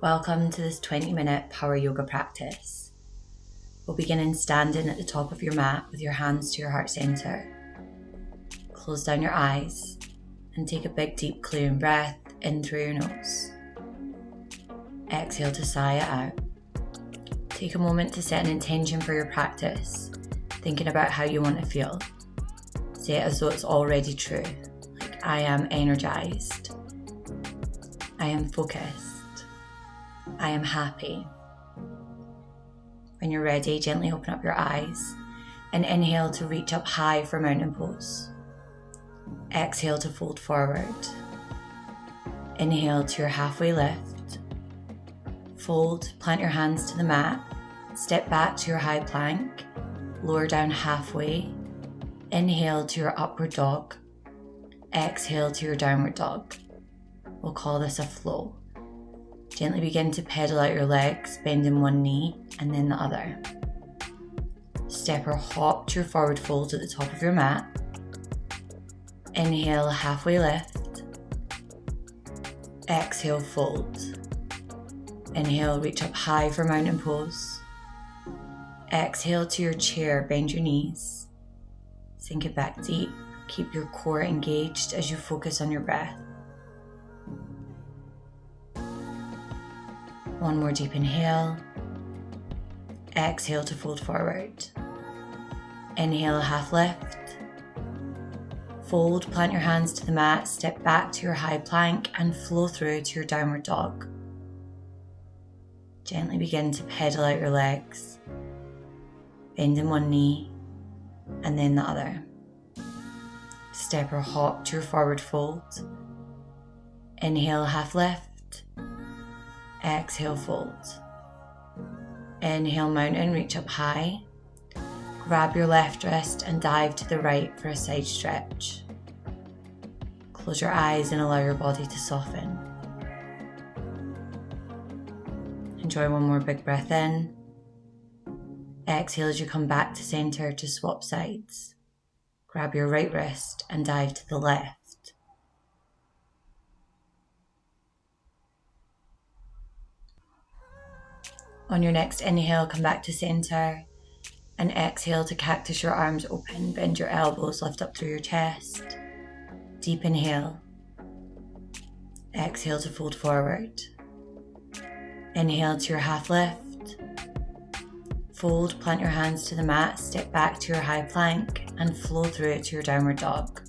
Welcome to this 20-minute power yoga practice. We'll begin in standing at the top of your mat with your hands to your heart center. Close down your eyes and take a big deep clearing breath in through your nose. Exhale to sigh it out. Take a moment to set an intention for your practice, thinking about how you want to feel. Say it as though it's already true, like I am energized, I am focused, I am happy. When you're ready, gently open up your eyes and inhale to reach up high for mountain pose. Exhale to fold forward. Inhale to your halfway lift. Fold, plant your hands to the mat, step back to your high plank, lower down halfway. Inhale to your upward dog. Exhale to your downward dog. We'll call this a flow. Gently begin to pedal out your legs, bending one knee and then the other. Step or hop to your forward fold at the top of your mat. Inhale, halfway lift. Exhale, fold. Inhale, reach up high for mountain pose. Exhale to your chair, bend your knees. Sink it back deep. Keep your core engaged as you focus on your breath. One more deep inhale. Exhale to fold forward. Inhale, half lift. Fold, plant your hands to the mat, step back to your high plank and flow through to your downward dog. Gently begin to pedal out your legs, bending one knee and then the other. Step or hop to your forward fold. Inhale, half lift. Exhale, fold. Inhale, mountain, reach up high. Grab your left wrist and dive to the right for a side stretch. Close your eyes and allow your body to soften. Enjoy one more big breath in. Exhale as you come back to center to swap sides. Grab your right wrist and dive to the left. On your next inhale, come back to center and exhale to cactus your arms open. Bend your elbows, lift up through your chest. Deep inhale. Exhale to fold forward. Inhale to your half lift. Fold, plant your hands to the mat, step back to your high plank and flow through it to your downward dog.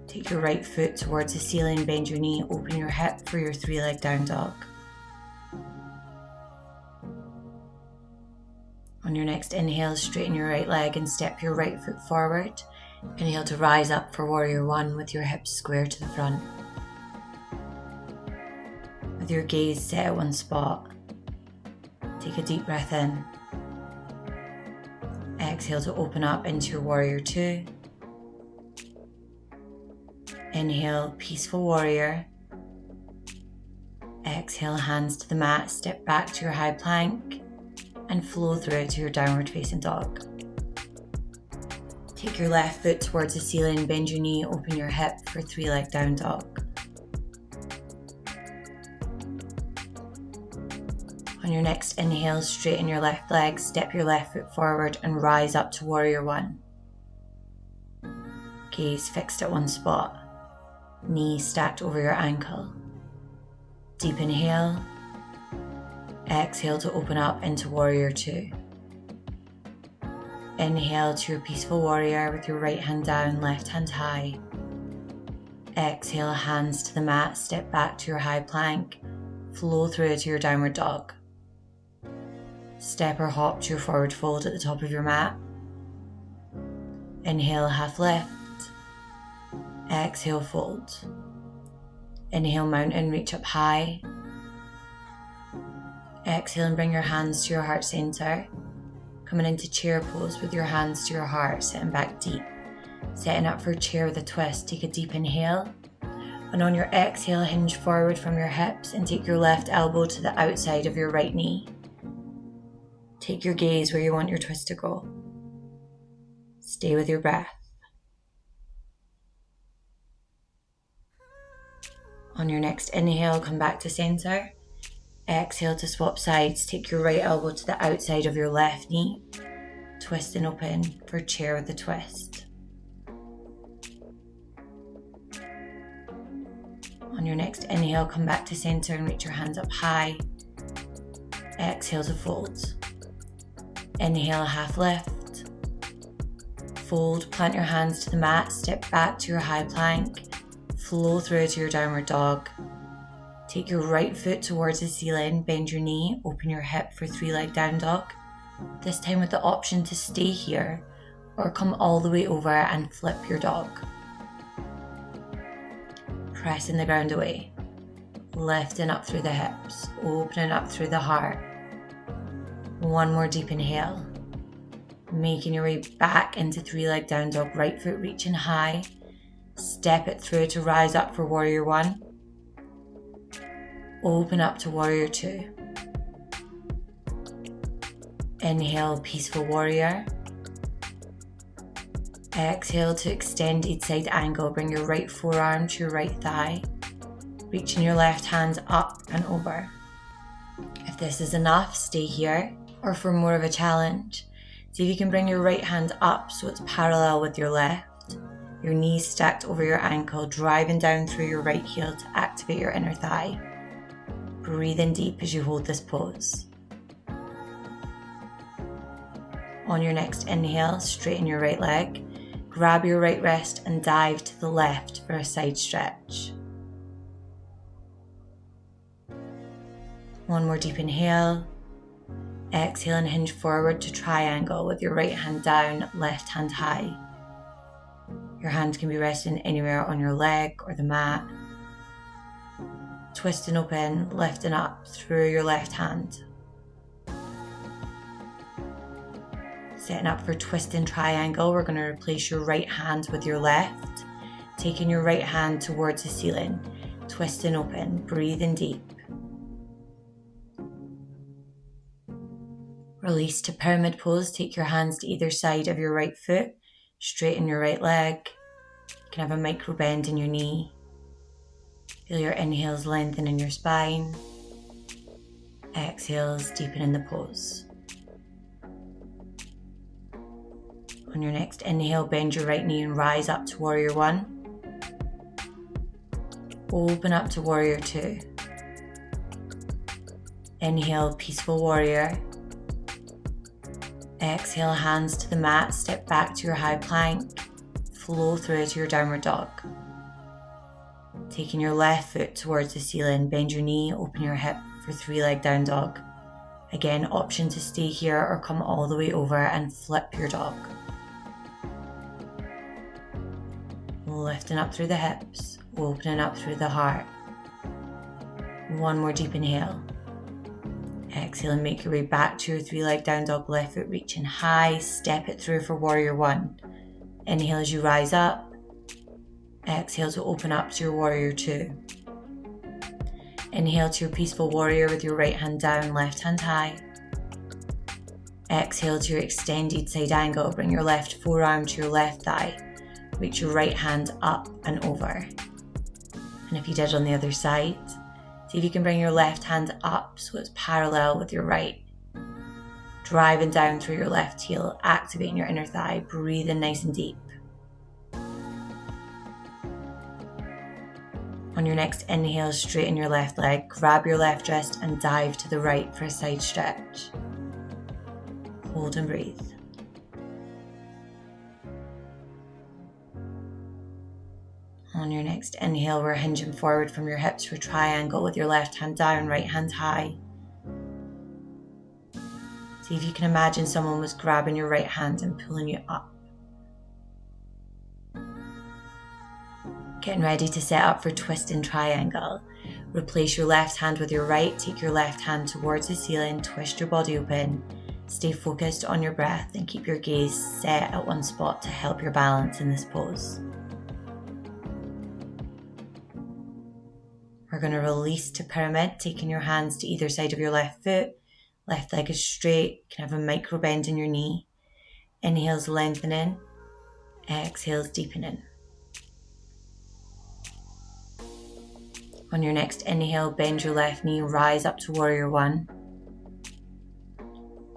Take your right foot towards the ceiling, bend your knee, open your hip for your 3-leg down dog. On your next inhale, straighten your right leg and step your right foot forward. Inhale to rise up for warrior one with your hips square to the front. With your gaze set at one spot, take a deep breath in. Exhale to open up into your warrior two. Inhale, peaceful warrior. Exhale, hands to the mat, step back to your high plank and flow through it to your downward facing dog. Take your left foot towards the ceiling, bend your knee, open your hip for 3-leg down dog. On your next inhale, straighten your left leg, step your left foot forward and rise up to warrior one. Gaze fixed at one spot, knee stacked over your ankle. Deep inhale. Exhale to open up into warrior two. Inhale to your peaceful warrior with your right hand down, left hand high. Exhale, hands to the mat, step back to your high plank, flow through to your downward dog. Step or hop to your forward fold at the top of your mat. Inhale, half lift. Exhale, fold. Inhale, mountain, reach up high. Exhale and bring your hands to your heart center. Coming into chair pose with your hands to your heart, sitting back deep. Setting up for chair with a twist, take a deep inhale. And on your exhale, hinge forward from your hips and take your left elbow to the outside of your right knee. Take your gaze where you want your twist to go. Stay with your breath. On your next inhale, come back to center. Exhale to swap sides. Take your right elbow to the outside of your left knee. Twist and open for chair with a twist. On your next inhale, come back to center and reach your hands up high. Exhale to fold. Inhale, half lift. Fold, plant your hands to the mat, step back to your high plank. Flow through to your downward dog. Take your right foot towards the ceiling, bend your knee, open your hip for 3-leg down dog. This time with the option to stay here or come all the way over and flip your dog. Pressing the ground away. Lifting up through the hips, opening up through the heart. One more deep inhale. Making your way back into 3-leg down dog, right foot reaching high. Step it through to rise up for warrior 1. Open up to warrior 2. Inhale, peaceful warrior. Exhale to extended side angle. Bring your right forearm to your right thigh. Reaching your left hand up and over. If this is enough, stay here. Or for more of a challenge, see if you can bring your right hand up so it's parallel with your left. Your knees stacked over your ankle, driving down through your right heel to activate your inner thigh. Breathe in deep as you hold this pose. On your next inhale, straighten your right leg. Grab your right wrist and dive to the left for a side stretch. One more deep inhale. Exhale and hinge forward to triangle with your right hand down, left hand high. Your hand can be resting anywhere on your leg or the mat. Twist and open, lifting up through your left hand. Setting up for twist and triangle, we're going to replace your right hand with your left. Taking your right hand towards the ceiling. Twist and open, breathe in deep. Release to pyramid pose, take your hands to either side of your right foot. Straighten your right leg. You can have a micro bend in your knee. Feel your inhales lengthen in your spine. Exhales deepen in the pose. On your next inhale, bend your right knee and rise up to warrior 1. Open up to warrior 2. Inhale, peaceful warrior. Exhale, hands to the mat, step back to your high plank. Flow through to your downward dog. Taking your left foot towards the ceiling, bend your knee, open your hip for 3-leg down dog. Again, option to stay here or come all the way over and flip your dog. Lifting up through the hips, opening up through the heart. One more deep inhale. Exhale and make your way back to your 3-leg down dog, left foot reaching high. Step it through for warrior 1. Inhale as you rise up. Exhale to open up to your warrior 2. Inhale to your peaceful warrior with your right hand down, left hand high. Exhale to your extended side angle. Bring your left forearm to your left thigh. Reach your right hand up and over. And if you did on the other side, see if you can bring your left hand up so it's parallel with your right. Driving down through your left heel, activating your inner thigh. Breathe in nice and deep. On your next inhale, straighten your left leg, grab your left wrist and dive to the right for a side stretch. Hold and breathe. On your next inhale, we're hinging forward from your hips for triangle with your left hand down, right hand high. See if you can imagine someone was grabbing your right hand and pulling you up. Getting ready to set up for twist and triangle. Replace your left hand with your right, take your left hand towards the ceiling, twist your body open. Stay focused on your breath and keep your gaze set at one spot to help your balance in this pose. We're going to release to pyramid, taking your hands to either side of your left foot. Left leg is straight, you can have a micro bend in your knee. Inhales lengthening, exhales deepening. On your next inhale, bend your left knee, rise up to warrior one.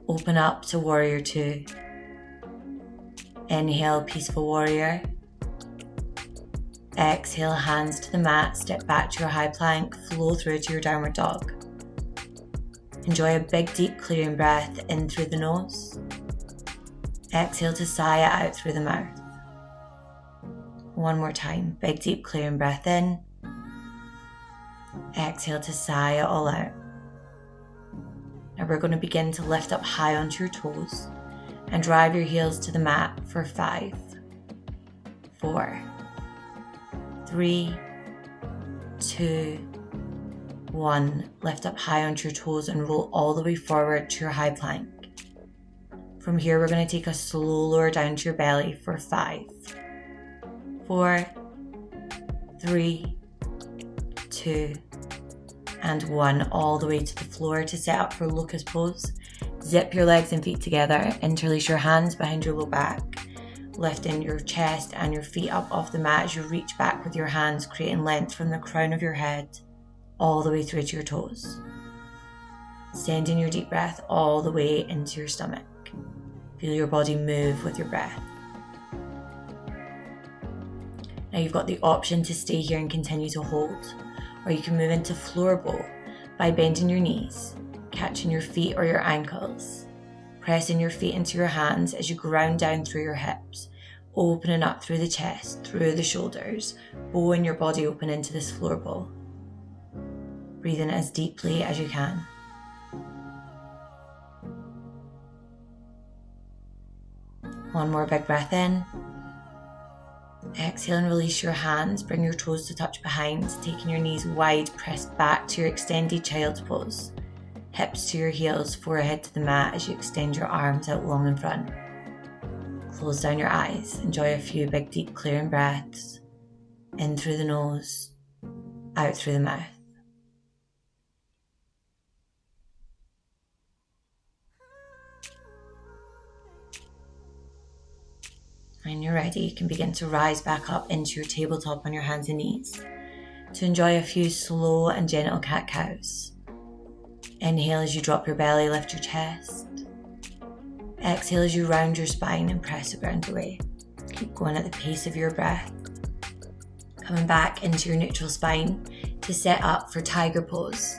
Open up to warrior two. Inhale, peaceful warrior. Exhale, hands to the mat, step back to your high plank, flow through to your downward dog. Enjoy a big, deep, clearing breath in through the nose. Exhale to sigh it out through the mouth. One more time, big, deep, clearing breath in. Exhale to sigh it all out. Now we're going to begin to lift up high onto your toes and drive your heels to the mat for 5, 4, 3, 2, 1. Lift up high onto your toes and roll all the way forward to your high plank. From here, we're going to take a slow lower down to your belly for 5, 4, 3, 2, and 1. All the way to the floor to set up for locust pose. Zip your legs and feet together. Interlace your hands behind your low back. Lifting your chest and your feet up off the mat as you reach back with your hands, creating length from the crown of your head all the way through to your toes. Sending your deep breath all the way into your stomach. Feel your body move with your breath. Now you've got the option to stay here and continue to hold, or you can move into floor bowl by bending your knees, catching your feet or your ankles, pressing your feet into your hands as you ground down through your hips, opening up through the chest, through the shoulders, bowing your body open into this floor bowl. Breathing as deeply as you can. One more big breath in. Exhale and release your hands. Bring your toes to touch behind, taking your knees wide, pressed back to your extended child's pose. Hips to your heels, forehead to the mat as you extend your arms out long in front. Close down your eyes. Enjoy a few big, deep, clearing breaths. In through the nose, out through the mouth. When you're ready, you can begin to rise back up into your tabletop on your hands and knees to enjoy a few slow and gentle cat-cows. Inhale as you drop your belly, lift your chest. Exhale as you round your spine and press the ground away. Keep going at the pace of your breath. Coming back into your neutral spine to set up for tiger pose.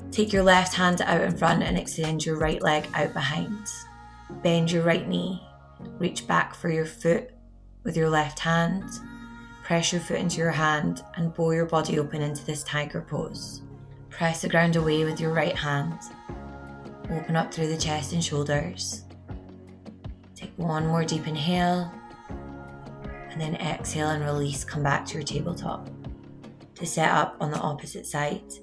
Take your left hand out in front and extend your right leg out behind. Bend your right knee. Reach back for your foot with your left hand. Press your foot into your hand and bow your body open into this tiger pose. Press the ground away with your right hand. Open up through the chest and shoulders. Take one more deep inhale. And then exhale and release. Come back to your tabletop. To set up on the opposite side,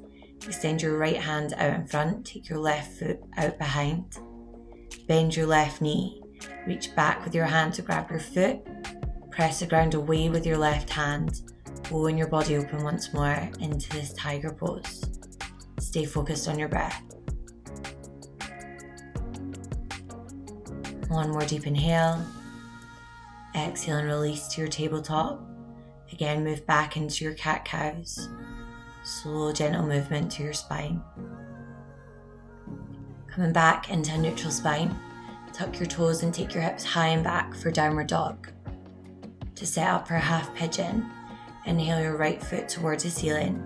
extend your right hand out in front. Take your left foot out behind. Bend your left knee. Reach back with your hand to grab your foot. Press the ground away with your left hand. Bowing your body open once more into this tiger pose. Stay focused on your breath. One more deep inhale. Exhale and release to your tabletop. Again, move back into your cat-cows. Slow, gentle movement to your spine. Coming back into a neutral spine. Tuck your toes and take your hips high and back for downward dog. To set up for a half pigeon, inhale your right foot towards the ceiling.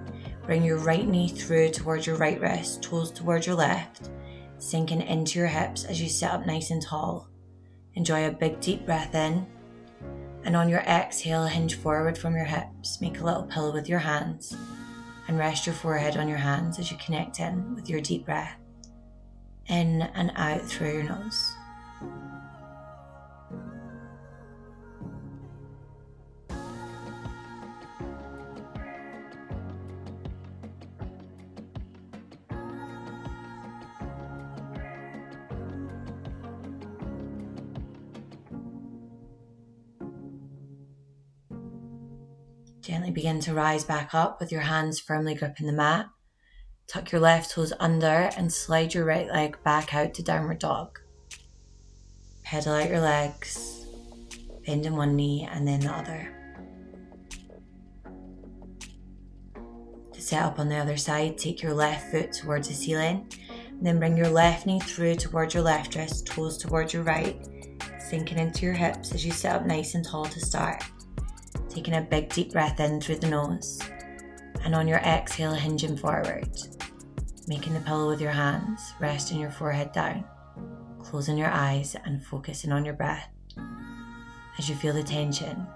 Bring your right knee through towards your right wrist, toes towards your left, sinking into your hips as you sit up nice and tall. Enjoy a big deep breath in, and on your exhale, hinge forward from your hips. Make a little pillow with your hands, and rest your forehead on your hands as you connect in with your deep breath, in and out through your nose. Gently begin to rise back up with your hands firmly gripping the mat. Tuck your left toes under and slide your right leg back out to downward dog. Pedal out your legs, bend in one knee and then the other. To Set up on the other side, take your left foot towards the ceiling, and then bring your left knee through towards your left wrist, toes towards your right, sinking into your hips as you sit up nice and tall to start. Taking a big deep breath in through the nose, and on your exhale, hinging forward, making the pillow with your hands, resting your forehead down, closing your eyes and focusing on your breath as you feel the tension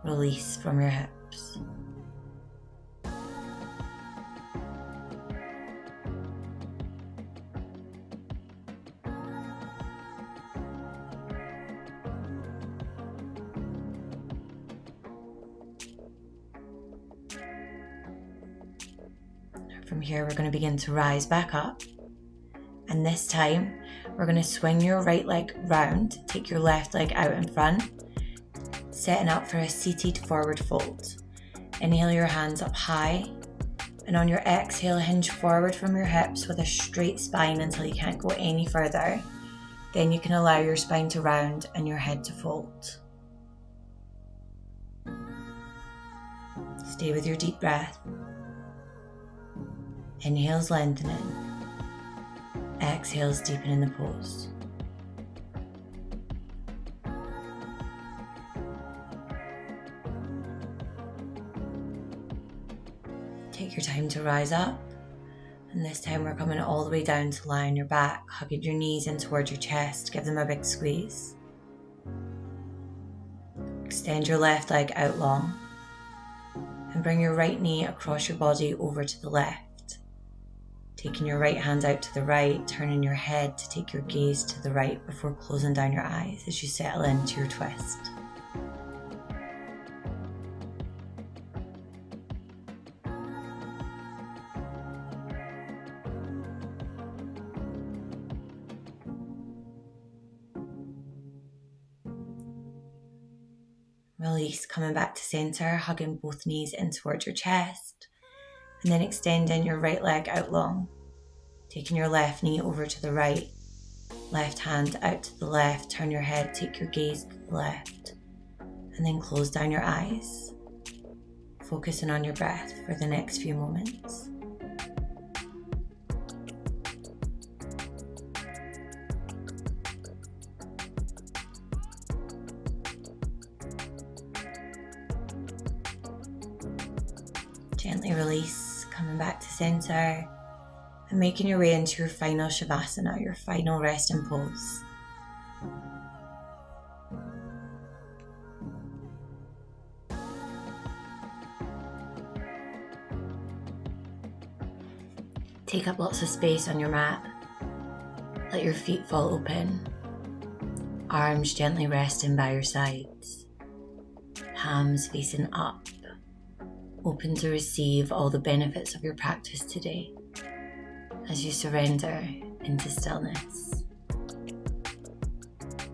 release from your hips. From here, we're going to begin to rise back up. And this time, we're going to swing your right leg round, take your left leg out in front, setting up for a seated forward fold. Inhale your hands up high, and on your exhale, hinge forward from your hips with a straight spine until you can't go any further. Then you can allow your spine to round and your head to fold. Stay with your deep breath. Inhales lengthening, exhales deepening the pose. Take your time to rise up, and this time we're coming all the way down to lie on your back, hugging your knees in towards your chest, give them a big squeeze. Extend your left leg out long, and bring your right knee across your body over to the left. Taking your right hand out to the right, turning your head to take your gaze to the right before closing down your eyes as you settle into your twist. Release, coming back to center, hugging both knees in towards your chest, and then extending your right leg out long, taking your left knee over to the right, left hand out to the left, turn your head, take your gaze to the left, and then close down your eyes, focusing on your breath for the next few moments. Gently release, coming back to center, and making your way into your final Shavasana, your final resting pose. Take up lots of space on your mat. Let your feet fall open, arms gently resting by your sides, palms facing up, open to receive all the benefits of your practice today as you surrender into stillness.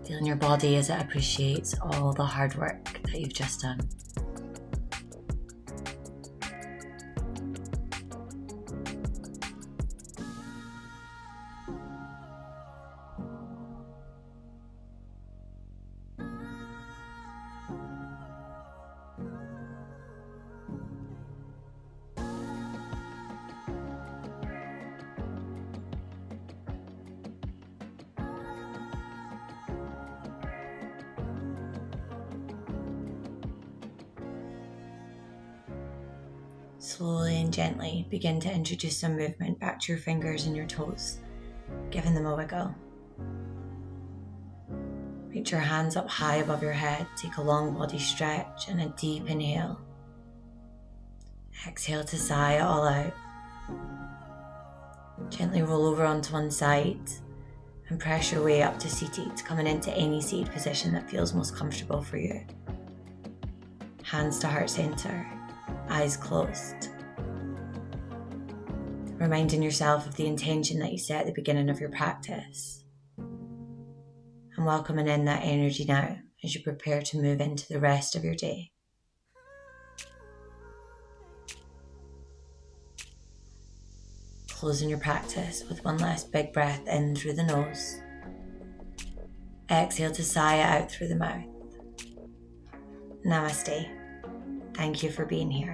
Feeling your body as it appreciates all the hard work that you've just done. Slowly and gently begin to introduce some movement back to your fingers and your toes, giving them a wiggle. Reach your hands up high above your head, take a long body stretch and a deep inhale. Exhale to sigh it all out. Gently roll over onto one side and press your way up to seated, coming into any seated position that feels most comfortable for you. Hands to heart center, eyes closed. Reminding yourself of the intention that you set at the beginning of your practice. And welcoming in that energy now as you prepare to move into the rest of your day. Closing your practice with one last big breath in through the nose. Exhale to sigh it out through the mouth. Namaste. Thank you for being here.